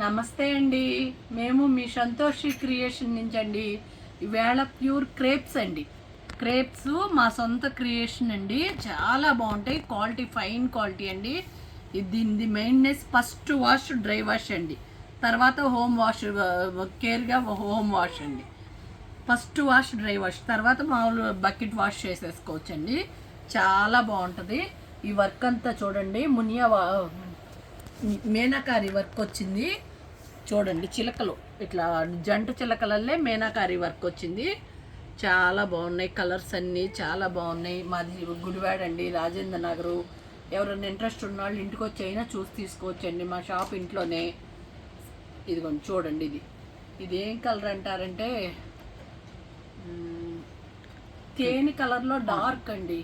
నమస్తే అండి. మేము మీ సంతోషి క్రియేషన్ నుంచి అండి. ఈవేళ ప్యూర్ క్రేప్స్ అండి. క్రేప్స్ మా సొంత క్రియేషన్ అండి. చాలా బాగుంటాయి. క్వాలిటీ ఫైన్ క్వాలిటీ అండి. దీనిది మెయిన్నెస్ ఫస్ట్ వాష్ డ్రై వాష్ అండి. తర్వాత హోమ్ వాష్ కేర్గా హోమ్ వాష్ అండి. ఫస్ట్ వాష్ డ్రై వాష్, తర్వాత మామూలు బకెట్ వాష్ చేసేసుకోవచ్చండి. చాలా బాగుంటుంది. ఈ వర్క్ అంతా చూడండి, మీనాకారి వర్క్ వచ్చింది చూడండి. చిలకలు ఇట్లా జంట చిలకలల్లే మీనాకారి వర్క్ వచ్చింది. చాలా బాగున్నాయి. కలర్స్ అన్నీ చాలా బాగున్నాయి. మాది గుడివాడ అండి, రాజేంద్ర నగరు. ఎవరైనా ఇంట్రెస్ట్ ఉన్న వాళ్ళు ఇంటికి వచ్చి అయినా చూసి తీసుకోవచ్చండి. మా షాప్ ఇంట్లోనే. ఇదిగోండి చూడండి. ఇది ఏం కలర్ అంటారంటే తేనె కలర్లో డార్క్ అండి.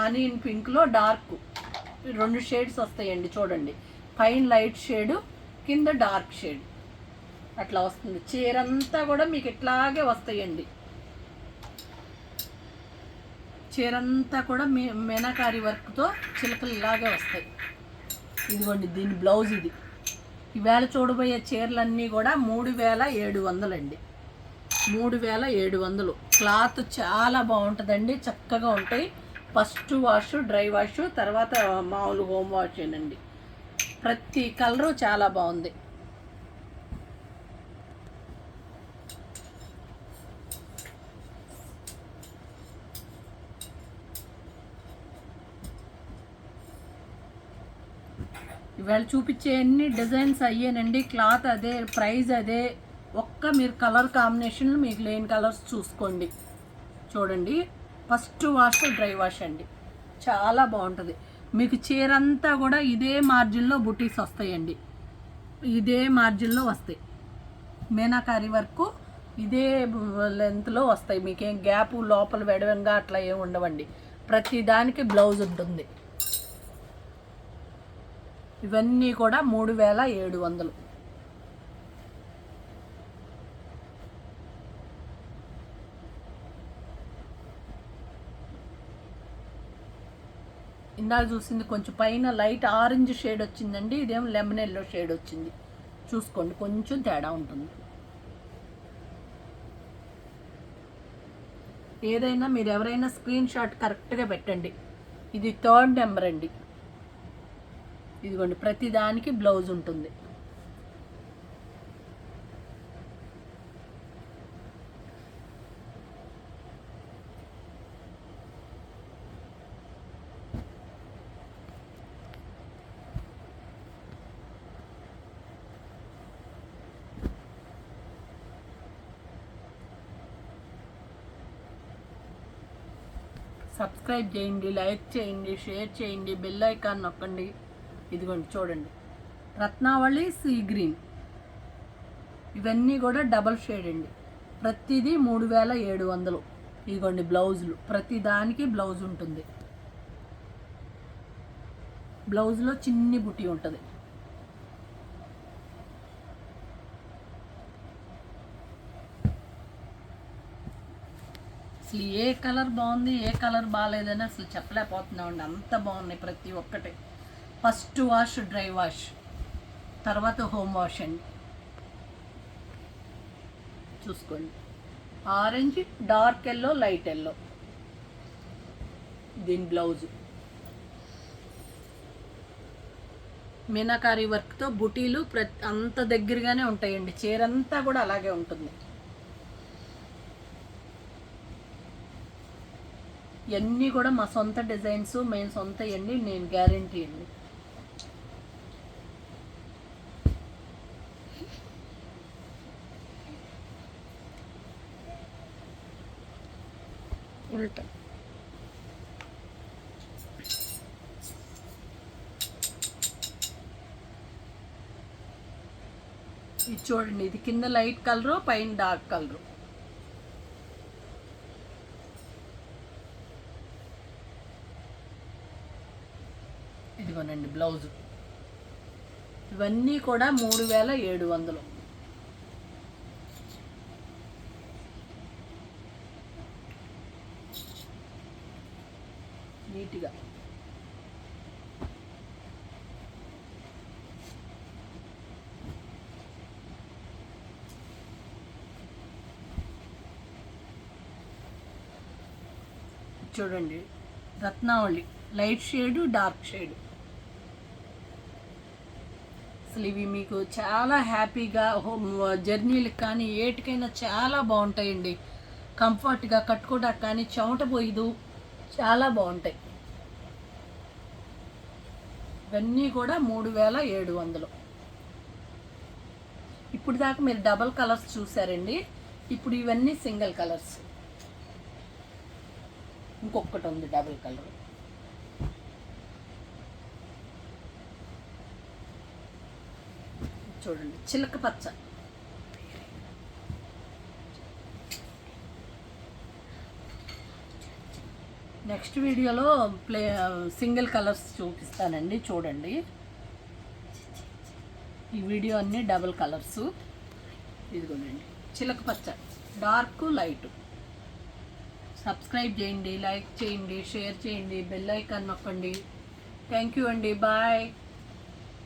ఆనియన్ పింక్లో డార్క్, 2 షేడ్స్ వస్తాయండి. చూడండి, పైన లైట్ షేడు, కింద డార్క్ షేడ్ అట్లా వస్తుంది. చీర అంతా కూడా మీకు ఇట్లాగే వస్తాయండి. చీర అంతా కూడా మీనాకారి వర్క్తో చిలకలు ఇలాగే వస్తాయి. ఇదిగోండి దీని బ్లౌజ్. ఇది ఈవేళ చూడబోయే చీరలన్నీ కూడా 3700 అండి. 3700. క్లాత్ చాలా బాగుంటుందండి. చక్కగా ఉంటాయి. ఫస్ట్ వాష్ డ్రై వాష్, తర్వాత మామూలు హోమ్ వాష్ ఏనండి. ప్రతి కలరు చాలా బాగుంది. ఇవాళ చూపించే అన్ని డిజైన్స్ అయ్యేనండి. క్లాత్ అదే, ప్రైస్ అదే. మీరు కలర్ కాంబినేషన్లు మీకు లేని కలర్స్ చూసుకోండి. చూడండి, ఫస్ట్ వాష్ డ్రై వాష్ అండి. చాలా బాగుంటుంది. మీకు చీర అంతా కూడా ఇదే మార్జిన్లో బుటీస్ వస్తాయండి. ఇదే మార్జిన్లో వస్తాయి. మీనాకారి వర్క్ ఇదే లెంత్లో వస్తాయి. మీకేం గ్యాప్ లోపల వెడవంగా అట్లా ఏమి ఉండవండి. ప్రతి దానికి బ్లౌజ్ ఉంటుంది. ఇవన్నీ కూడా 3700. ఇందాక చూసింది కొంచెం పైన లైట్ ఆరెంజ్ షేడ్ వచ్చిందండి. ఇదేమో లెమన్ ఎల్లో షేడ్ వచ్చింది. చూసుకోండి, కొంచెం తేడా ఉంటుంది. ఏదైనా మీరు ఎవరైనా స్క్రీన్ షాట్ కరెక్ట్గా పెట్టండి. ఇది 3rd నెంబర్ అండి. ఇదిగోండి, ప్రతి దానికి బ్లౌజ్ ఉంటుంది. సబ్స్క్రైబ్ చేయండి, లైక్ చేయండి, షేర్ చేయండి, బెల్ ఐకాన్ నొక్కండి. ఇదిగోండి చూడండి, రత్నావళి సీ గ్రీన్. ఇవన్నీ కూడా డబల్ షేడ్ అండి. ప్రతిదీ 3700. ఇదిగోండి బ్లౌజులు, ప్రతి దానికి బ్లౌజ్ ఉంటుంది. బ్లౌజ్లో చిన్ని బుట్టి ఉంటుంది. అసలు ఏ కలర్ బాగుంది, ఏ కలర్ బాగాలేదని అసలు చెప్పలేకపోతున్నామండి. అంత బాగున్నాయి ప్రతి ఒక్కటి. ఫస్ట్ వాష్ డ్రై వాష్, తర్వాత హోమ్ వాష్ అండి. చూసుకోండి, orange, dark yellow, light yellow. దీని బ్లౌజు మీనాకారి వర్క్తో బుటీలు అంత దగ్గరగానే ఉంటాయండి. చీర అంతా కూడా అలాగే ఉంటుంది. ఇవన్నీ కూడా మా సొంత డిజైన్స్, మేము సొంత అండి. నేను గ్యారంటీ అండి. ఉల్టా ఇది చూడండి, ఇది కింద లైట్ కలరు, పైన డార్క్ కలరు. ఇదిగోనండి బ్లౌజు. ఇవన్నీ కూడా 3700. నీట్గా చూడండి, రత్నావళి లైట్ షేడు, డార్క్ షేడ్. అసలు ఇవి మీకు చాలా హ్యాపీగా జర్నీలకు కానీ ఏటికైనా చాలా బాగుంటాయండి. కంఫర్ట్గా కట్టుకోవడానికి కానీ చెమట పోయిదు, చాలా బాగుంటాయి. ఇవన్నీ కూడా 3700. ఇప్పుడు దాకా మీరు డబల్ కలర్స్ చూసారండి. ఇప్పుడు ఇవన్నీ సింగిల్ కలర్స్. ఇంకొకటి ఉంది డబుల్ కలర్. చూడండి, చిలక పచ్చ. నెక్స్ట్ వీడియోలో సింగిల్ కలర్స్ చూపిస్తానండి, చూడండి. ఈ వీడియో అన్నీ డబుల్ కలర్స్. ఇదిగోనండి చిలక పచ్చ, డార్క్ లైట్. సబ్స్క్రైబ్ చేయండి, లైక్ చేయండి, షేర్ చేయండి, బెల్ ఐకాన్ నొక్కండి. థ్యాంక్ యూ అండి, బాయ్.